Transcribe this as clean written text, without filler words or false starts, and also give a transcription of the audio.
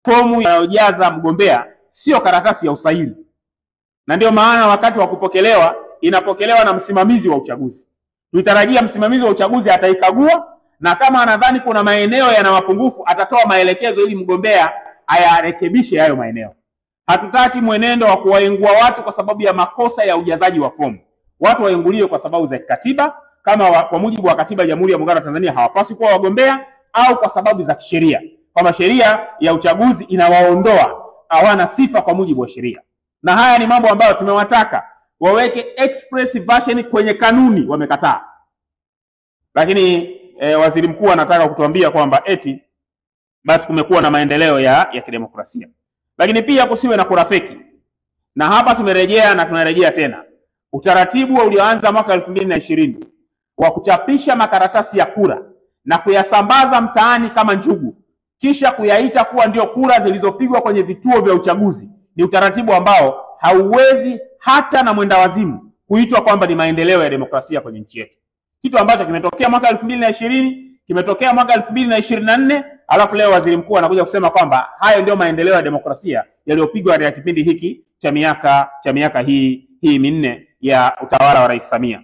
fomu inayojaza mgombea sio karatasi ya usaili, na ndio maana wakati wa kupokelewa inapokelewa na msimamizi wa uchaguzi. Tulitarajia msimamizi wa uchaguzi ataikagua, na kama anadhani kuna maeneo yana mapungufu atatoa maelekezo ili mgombea ayarekebishe hayo maeneo. Hatutaki mwenendo wa kuwaingua watu kwa sababu ya makosa ya ujazaji wa fomu. Watu wainguliwe kwa sababu za kikatiba, kama kwa mujibu wa katiba ya Jamhuri ya Muungano wa Tanzania hawapaswi kuwa wagombea, au kwa sababu za kisheria, kwamba sheria ya uchaguzi inawaondoa, hawana sifa kwa mujibu wa sheria. Na haya ni mambo ambayo tumewataka waweke express version kwenye kanuni, wamekataa. Lakini waziri mkuu anataka kutuambia kwamba eti basi kumekuwa na maendeleo ya kidemokrasia. Lakini pia kusiwe na kura feki. Na hapa tumerejea na tunarejea tena utaratibu ulioanza mwaka 2020 wa kuchapisha makaratasi ya kura na kuyasambaza mtaani kama njugu, kisha kuyaita kuwa ndio kura zilizopigwa kwenye vituo vya uchaguzi. Ni utaratibu ambao hauwezi hata na mwenda wazimu kuitwa kwamba ni maendeleo ya demokrasia kwenye nchi yetu. Kitu ambacho kimetokea mwaka 2020, kimetokea mwaka 2024, alafu leo waziri mkuu anakuja kusema kwamba hayo ndio maendeleo ya demokrasia yaliyopigwa katika kipindi hiki cha miaka hii minne ya utawala wa Rais Samia.